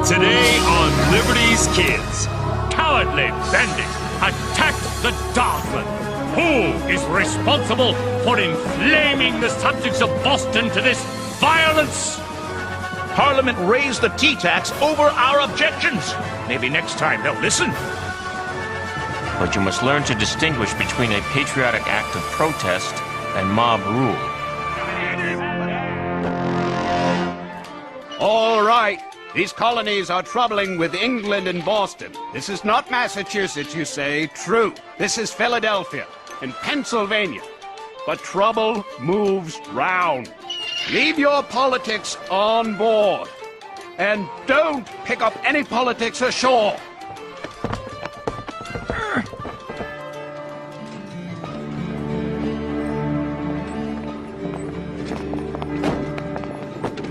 Today on Liberty's Kids, cowardly bandits attacked the Darkman. Who is responsible for inflaming the subjects of Boston to this violence? Parliament raised the tea tax over our objections. Maybe next time they'll listen. But you must learn to distinguish between a patriotic act of protest and mob rule. All right. These colonies are troubling with England and Boston. This is not Massachusetts, you say. True. This is Philadelphia and Pennsylvania. But trouble moves round. Leave your politics on board. And don't pick up any politics ashore.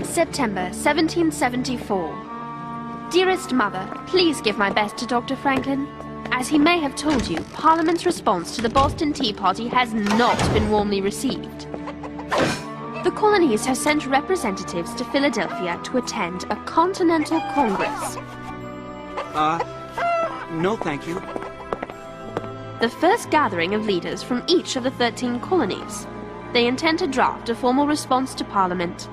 September 1774. Dearest Mother, please give my best to Dr. Franklin. As he may have told you, Parliament's response to the Boston Tea Party has not been warmly received. The colonies have sent representatives to Philadelphia to attend a Continental Congress. No thank you. The first gathering of leaders from each of the 13 colonies. They intend to draft a formal response to Parliament.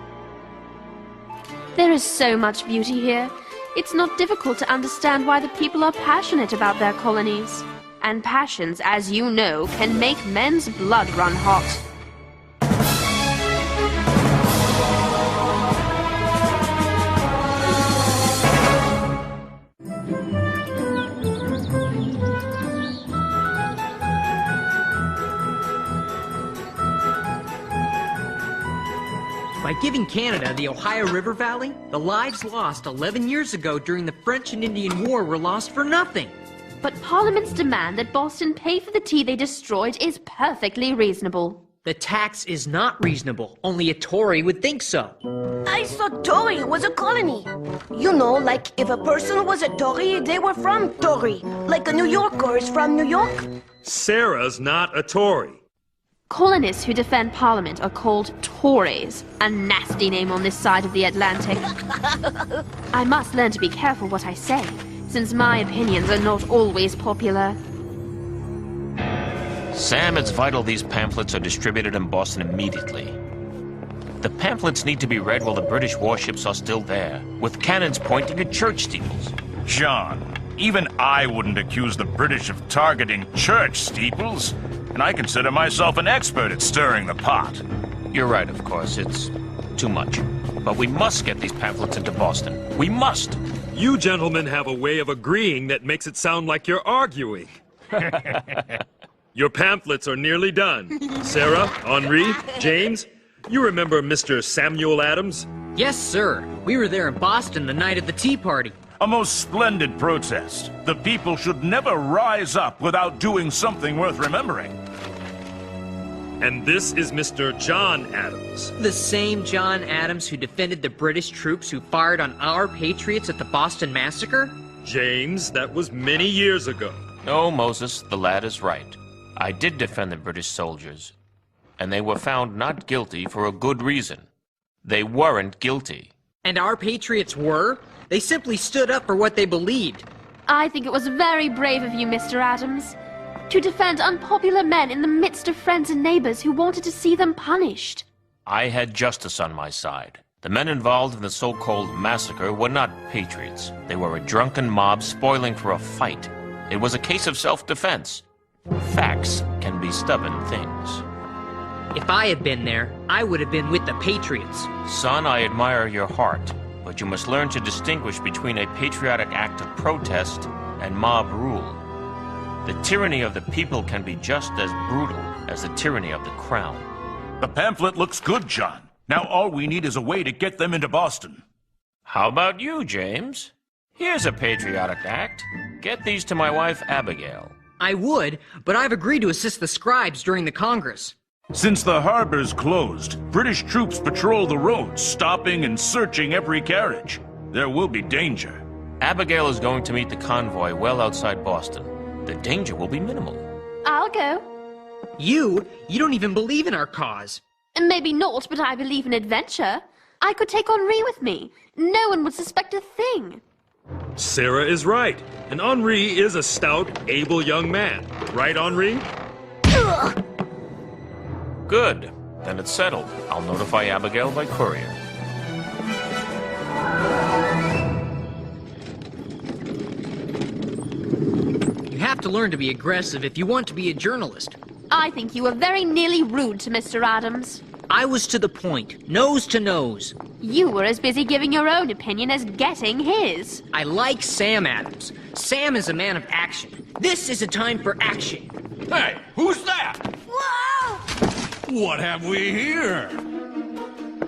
There is so much beauty here. It's not difficult to understand why the people are passionate about their colonies. And passions, as you know, can make men's blood run hot. By giving Canada the Ohio River Valley, the lives lost 11 years ago during the French and Indian War were lost for nothing. But Parliament's demand that Boston pay for the tea they destroyed is perfectly reasonable. The tax is not reasonable. Only a Tory would think so. I thought Tory was a colony. You know, like if a person was a Tory, they were from Tory. Like a New Yorker is from New York. Sarah's not a Tory. Colonists who defend Parliament are called Tories, a nasty name on this side of the Atlantic. I must learn to be careful what I say, since my opinions are not always popular. Sam, it's vital these pamphlets are distributed in Boston immediately. The pamphlets need to be read while the British warships are still there, with cannons pointing at church steeples. John, even I wouldn't accuse the British of targeting church steeples. And I consider myself an expert at stirring the pot. You're right, of course. It's too much. But we must get these pamphlets into Boston. We must! You gentlemen have a way of agreeing that makes it sound like you're arguing. Your pamphlets are nearly done. Sarah, Henri, James, you remember Mr. Samuel Adams? Yes, sir. We were there in Boston the night of the Tea Party. A most splendid protest. The people should never rise up without doing something worth remembering. And this is Mr. John Adams. The same John Adams who defended the British troops who fired on our patriots at the Boston Massacre? James, that was many years ago. No, Moses, the lad is right. I did defend the British soldiers, and they were found not guilty for a good reason. They weren't guilty. And our patriots were? They simply stood up for what they believed. I think it was very brave of you, Mr. Adams, to defend unpopular men in the midst of friends and neighbors who wanted to see them punished. I had justice on my side. The men involved in the so-called massacre were not patriots. They were a drunken mob spoiling for a fight. It was a case of self-defense. Facts can be stubborn things. If I had been there, I would have been with the patriots. Son, I admire your heart, but you must learn to distinguish between a patriotic act of protest and mob rule. The tyranny of the people can be just as brutal as the tyranny of the crown. The pamphlet looks good, John. Now all we need is a way to get them into Boston. How about you, James? Here's a patriotic act. Get these to my wife, Abigail. I would, but I've agreed to assist the scribes during the Congress. Since the harbor's closed, British troops patrol the roads, stopping and searching every carriage. There will be danger. Abigail is going to meet the convoy well outside Boston. The danger will be minimal. I'll go. You don't even believe in our cause. Maybe not, but I believe in adventure. I could take Henri with me. No one would suspect a thing. Sarah is right, and Henri is a stout, able young man. Right, Henri? Good. Then it's settled. I'll notify Abigail by courier. You have to learn to be aggressive if you want to be a journalist. I think you were very nearly rude to Mr. Adams. I was to the point, nose to nose. You were as busy giving your own opinion as getting his. I like Sam Adams. Sam is a man of action. This is a time for action. Hey, who's that? Whoa! What have we here?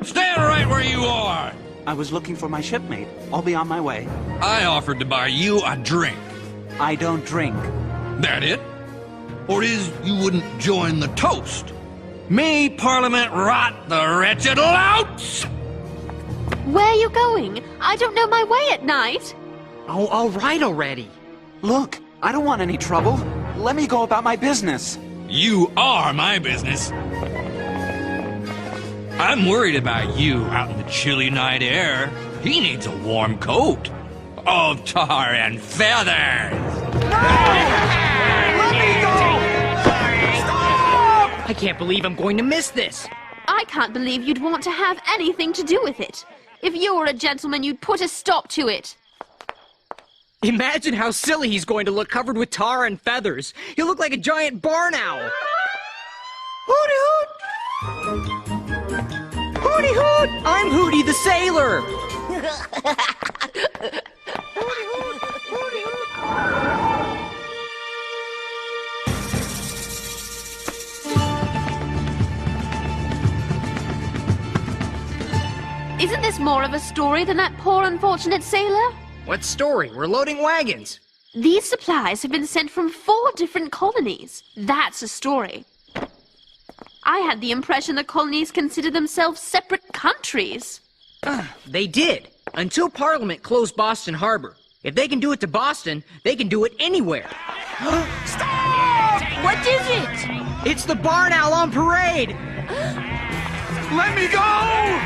Stand right where you are. I was looking for my shipmate. I'll be on my way. I offered to buy you a drink. I don't drink. That it? Or is you wouldn't join the toast? Me Parliament rot the wretched louts! Where are you going? I don't know my way at night. Oh, all right already. Look, I don't want any trouble. Let me go about my business. You are my business. I'm worried about you out in the chilly night air. He needs a warm coat of tar and feathers. Let me go! Stop! I can't believe I'm going to miss this. I can't believe you'd want to have anything to do with it. If you were a gentleman, you'd put a stop to it. Imagine how silly he's going to look covered with tar and feathers. He'll look like a giant barn owl. Hooty hoot! Hooty hoot! I'm Hooty the sailor! Isn't this more of a story than that poor unfortunate sailor? What story? We're loading wagons. These supplies have been sent from 4 different colonies. That's a story. I had the impression the colonies consider themselves separate countries. They did, until Parliament closed Boston Harbor. If they can do it to Boston, they can do it anywhere. Stop! What is it? It's the barn owl on parade! Let me go!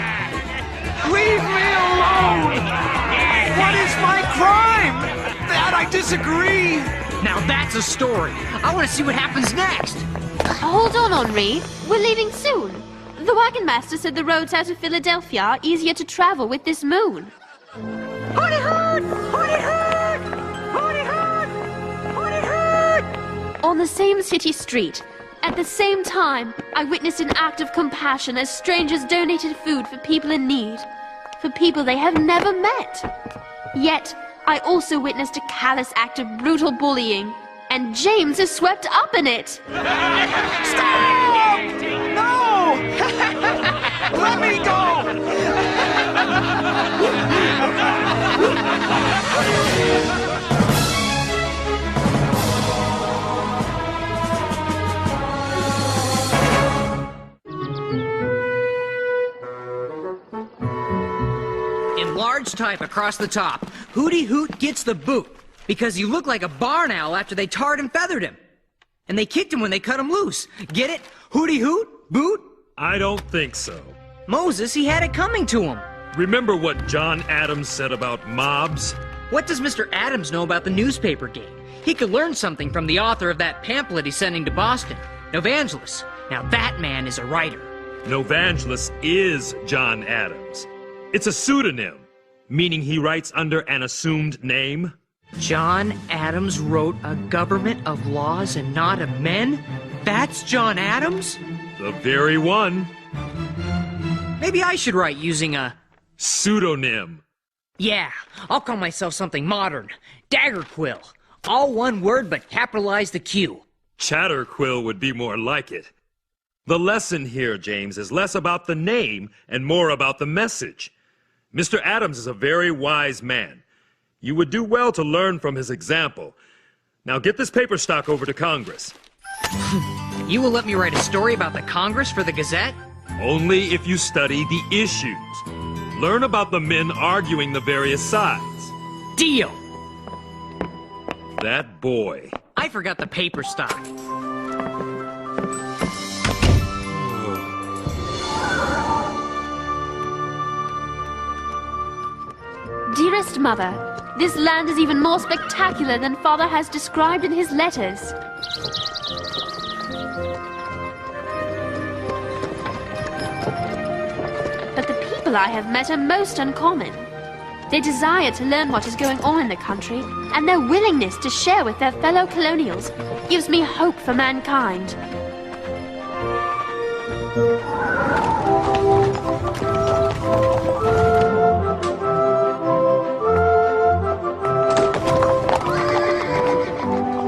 Leave me alone! What is my crime? That I disagree! Now that's a story. I want to see what happens next. Hold on, Henri. We're leaving soon. The wagon master said the roads out of Philadelphia are easier to travel with this moon. Hooty hoot! Hooty hoot! Hooty hoot! Hooty hoot! On the same city street, at the same time, I witnessed an act of compassion as strangers donated food for people in need, for people they have never met. Yet, I also witnessed a callous act of brutal bullying, and James is swept up in it. Stop! No! Let me go! In large type across the top, Hooty Hoot gets the boot because he looked like a barn owl after they tarred and feathered him. And they kicked him when they cut him loose. Get it? Hooty Hoot? Boot? I don't think so. Moses, he had it coming to him. Remember what John Adams said about mobs? What does Mr. Adams know about the newspaper game? He could learn something from the author of that pamphlet he's sending to Boston, Novangelis. Now that man is a writer. Novangelis is John Adams. It's a pseudonym, meaning he writes under an assumed name. John Adams wrote a government of laws and not of men? That's John Adams? The very one. Maybe I should write using a pseudonym. Yeah, I'll call myself something modern. Daggerquill. All one word, but capitalize the Q. Chatterquill would be more like it. The lesson here, James, is less about the name and more about the message. Mr. Adams is a very wise man. You would do well to learn from his example. Now get this paper stock over to Congress. You will let me write a story about the Congress for the Gazette? Only if you study the issues. Learn about the men arguing the various sides. Deal! That boy. I forgot the paper stock. Dearest Mother, This land is even more spectacular than Father has described in his letters. But the people I have met are most uncommon. Their desire to learn what is going on in the country, and their willingness to share with their fellow colonials, gives me hope for mankind.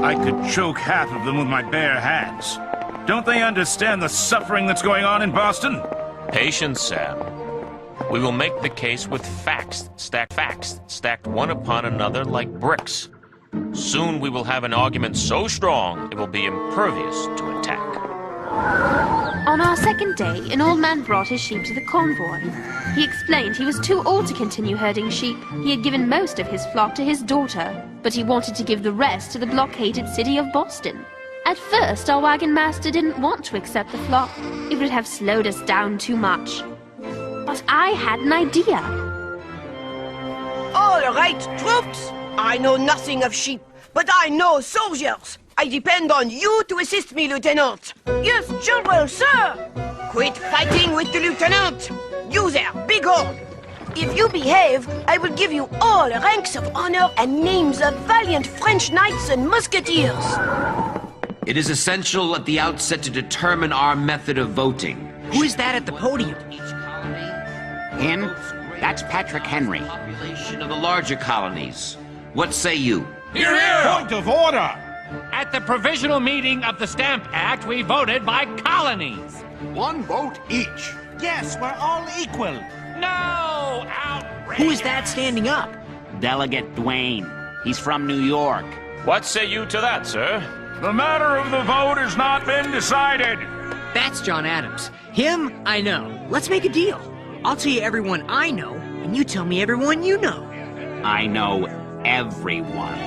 I could choke half of them with my bare hands. Don't they understand the suffering that's going on in Boston? Patience, Sam. We will make the case with facts stacked one upon another like bricks. Soon we will have an argument so strong it will be impervious to attack. On our second day, an old man brought his sheep to the convoy. He explained he was too old to continue herding sheep. He had given most of his flock to his daughter, but he wanted to give the rest to the blockaded city of Boston. At first, our wagon master didn't want to accept the flock. It would have slowed us down too much. But I had an idea. All right, troops. I know nothing of sheep, but I know soldiers. I depend on you to assist me, Lieutenant. Yes, General, sir. Quit fighting with the Lieutenant. You there, big horn. If you behave, I will give you all ranks of honor and names of valiant French knights and musketeers. It is essential at the outset to determine our method of voting. Who is that at the podium? Him? That's Patrick Henry. Population of the larger colonies. What say you? Hear, hear! Point of order! At the provisional meeting of the Stamp Act, we voted by colonies. One vote each. Yes, we're all equal. No! Outrageous! Who is that standing up? Delegate Dwayne. He's from New York. What say you to that, sir? The matter of the vote has not been decided. That's John Adams. Him, I know. Let's make a deal. I'll tell you everyone I know, and you tell me everyone you know. I know everyone.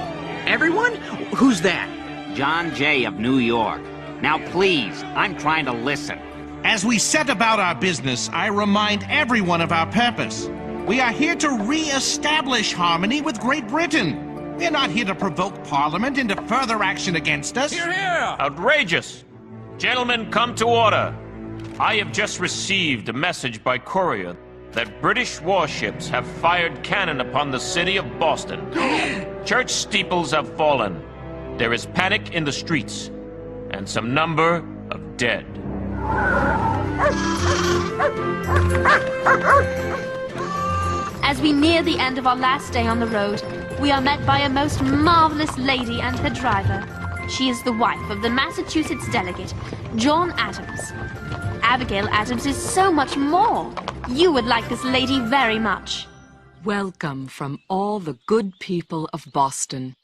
Everyone? Who's that? John Jay of New York. Now please, I'm trying to listen. As we set about our business, I remind everyone of our purpose. We are here to re-establish harmony with Great Britain. We're not here to provoke Parliament into further action against us. Hear, hear! Outrageous! Gentlemen, come to order. I have just received a message by courier that British warships have fired cannon upon the city of Boston. Church steeples have fallen. There is panic in the streets, and some number of dead. As we near the end of our last day on the road, we are met by a most marvelous lady and her driver. She is the wife of the Massachusetts delegate, John Adams. Abigail Adams is so much more. You would like this lady very much. Welcome from all the good people of Boston.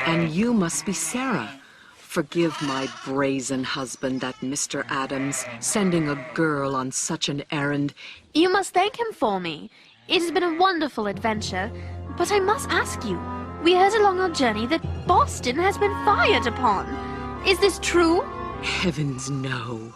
And you must be Sarah. Forgive my brazen husband, that Mr. Adams, sending a girl on such an errand. You must thank him for me. It has been a wonderful adventure, but I must ask you, we heard along our journey that Boston has been fired upon. Is this true? Heavens, no.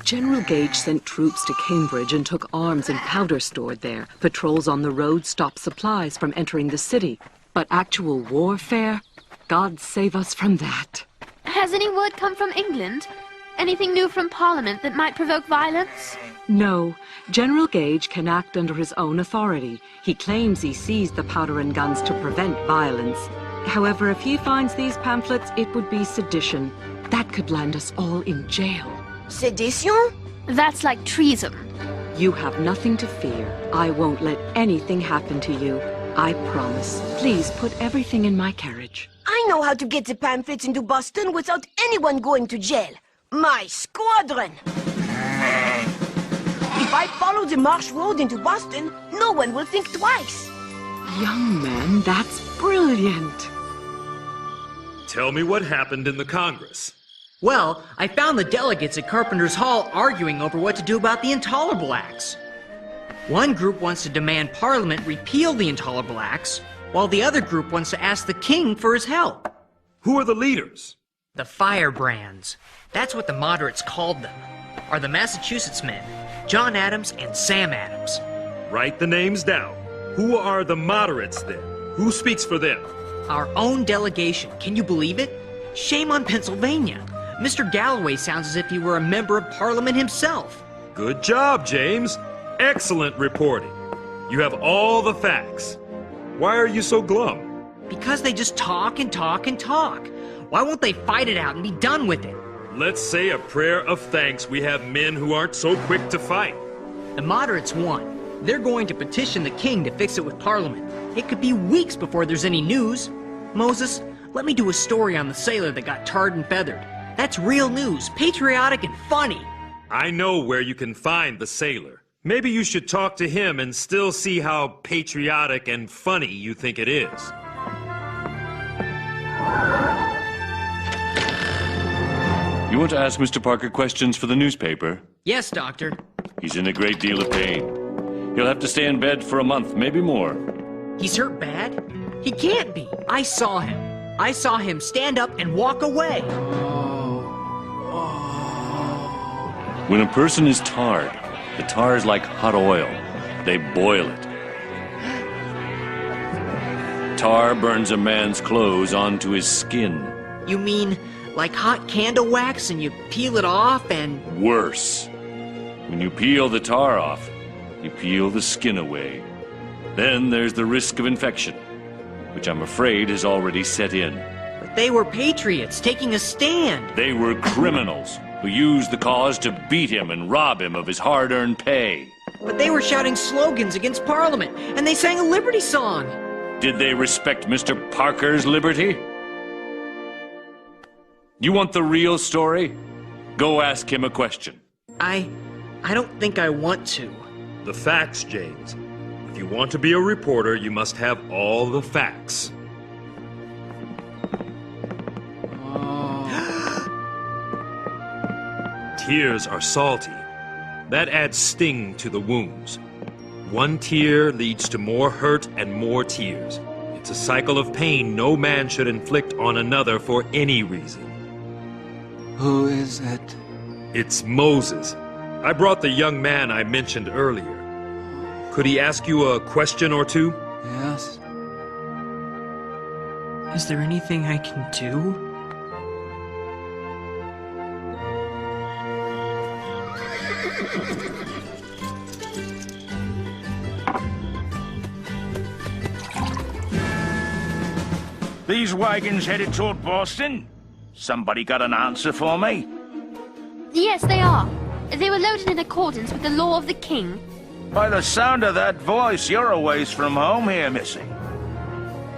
General Gage sent troops to Cambridge and took arms and powder stored there. Patrols on the road stopped supplies from entering the city. But actual warfare? God save us from that. Has any word come from England? Anything new from Parliament that might provoke violence? No. General Gage can act under his own authority. He claims he seized the powder and guns to prevent violence. However, if he finds these pamphlets, it would be sedition. That could land us all in jail. Sedition? That's like treason. You have nothing to fear. I won't let anything happen to you. I promise. Please put everything in my carriage. I know how to get the pamphlets into Boston without anyone going to jail. My squadron! If I follow the marsh road into Boston, no one will think twice. Young man, that's brilliant. Tell me what happened in the Congress. Well, I found the delegates at Carpenter's Hall arguing over what to do about the Intolerable Acts. One group wants to demand Parliament repeal the Intolerable Acts, while the other group wants to ask the king for his help. Who are the leaders? The firebrands. That's what the moderates called them. Are the Massachusetts men, John Adams and Sam Adams. Write the names down. Who are the moderates then? Who speaks for them? Our own delegation. Can you believe it? Shame on Pennsylvania. Mr. Galloway sounds as if he were a member of Parliament himself. Good job, James. Excellent reporting. You have all the facts. Why are you so glum? Because they just talk and talk and talk. Why won't they fight it out and be done with it? Let's say a prayer of thanks we have men who aren't so quick to fight. The moderates won. They're going to petition the king to fix it with Parliament. It could be weeks before there's any news. Moses, let me do a story on the sailor that got tarred and feathered. That's real news, patriotic and funny. I know where you can find the sailor. Maybe you should talk to him and still see how patriotic and funny you think it is. You want to ask Mr. Parker questions for the newspaper? Yes, Doctor. He's in a great deal of pain. He'll have to stay in bed for a month, maybe more. He's hurt bad? He can't be. I saw him. I saw him stand up and walk away. When a person is tarred, the tar is like hot oil. They boil it. Tar burns a man's clothes onto his skin. You mean like hot candle wax and you peel it off and... Worse. When you peel the tar off, you peel the skin away. Then there's the risk of infection, which I'm afraid has already set in. But they were patriots taking a stand. They were criminals who used the cause to beat him and rob him of his hard-earned pay. But they were shouting slogans against Parliament, and they sang a liberty song. Did they respect Mr. Parker's liberty? You want the real story? Go ask him a question. I don't think I want to. The facts, James. If you want to be a reporter, you must have all the facts. Tears are salty. That adds sting to the wounds. One tear leads to more hurt and more tears. It's a cycle of pain no man should inflict on another for any reason. Who is it? It's Moses. I brought the young man I mentioned earlier. Could he ask you a question or two? Yes. Is there anything I can do? These wagons headed toward Boston? Somebody got an answer for me? Yes, they are. They were loaded in accordance with the law of the king. By the sound of that voice, you're a ways from home here, missy.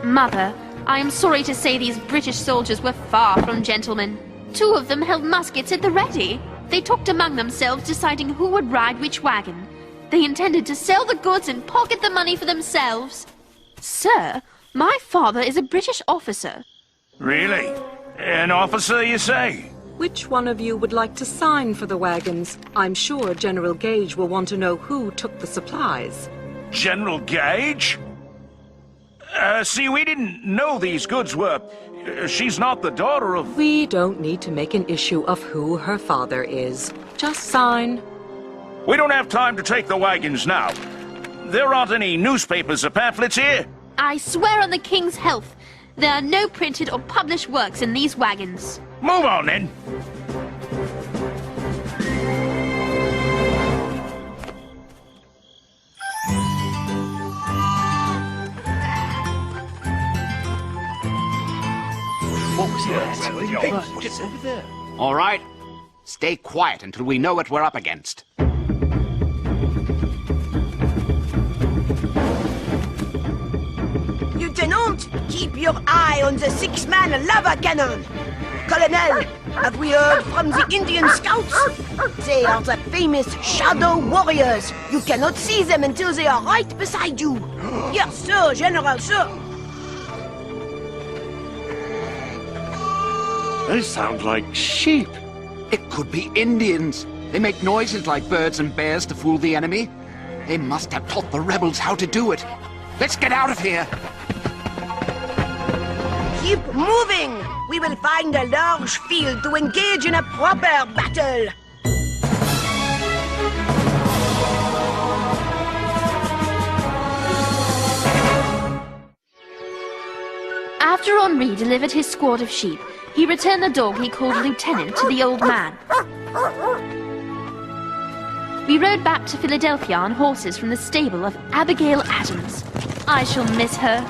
Mother, I am sorry to say these British soldiers were far from gentlemen. 2 of them held muskets at the ready. They talked among themselves, deciding who would ride which wagon. They intended to sell the goods and pocket the money for themselves. Sir, my father is a British officer. Really? An officer, you say? Which one of you would like to sign for the wagons? I'm sure General Gage will want to know who took the supplies. General Gage? See, we didn't know these goods were... she's not the daughter of... We don't need to make an issue of who her father is. Just sign. We don't have time to take the wagons now. There aren't any newspapers or pamphlets here. I swear on the king's health, there are no printed or published works in these wagons. Move on, then. What was that? Just over there. All right. Stay quiet until we know what we're up against. Lieutenant, keep your eye on the 6-man lava cannon. Colonel, have we heard from the Indian scouts? They are the famous shadow warriors. You cannot see them until they are right beside you. Yes, sir, General, sir. They sound like sheep. It could be Indians. They make noises like birds and bears to fool the enemy. They must have taught the rebels how to do it. Let's get out of here. Keep moving. We will find a large field to engage in a proper battle. After Henri delivered his squad of sheep, he returned the dog he called Lieutenant to the old man. We rode back to Philadelphia on horses from the stable of Abigail Adams. I shall miss her.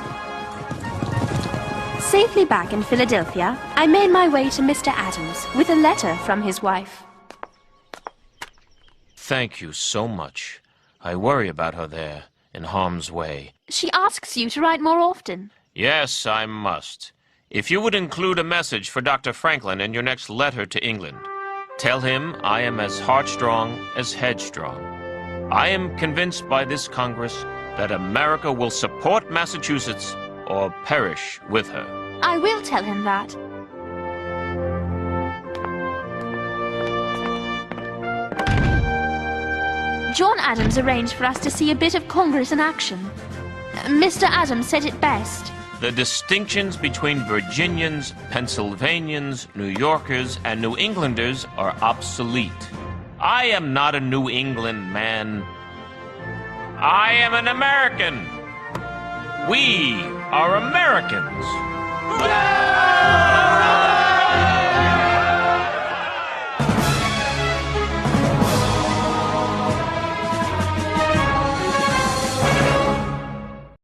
Safely back in Philadelphia, I made my way to Mr. Adams with a letter from his wife. Thank you so much. I worry about her there, in harm's way. She asks you to write more often. Yes, I must. If you would include a message for Dr. Franklin in your next letter to England, tell him I am as heartstrong as headstrong. I am convinced by this Congress that America will support Massachusetts or perish with her. I will tell him that. John Adams arranged for us to see a bit of Congress in action. Mr. Adams said it best. The distinctions between Virginians, Pennsylvanians, New Yorkers, and New Englanders are obsolete. I am not a New England man. I am an American. We are Americans.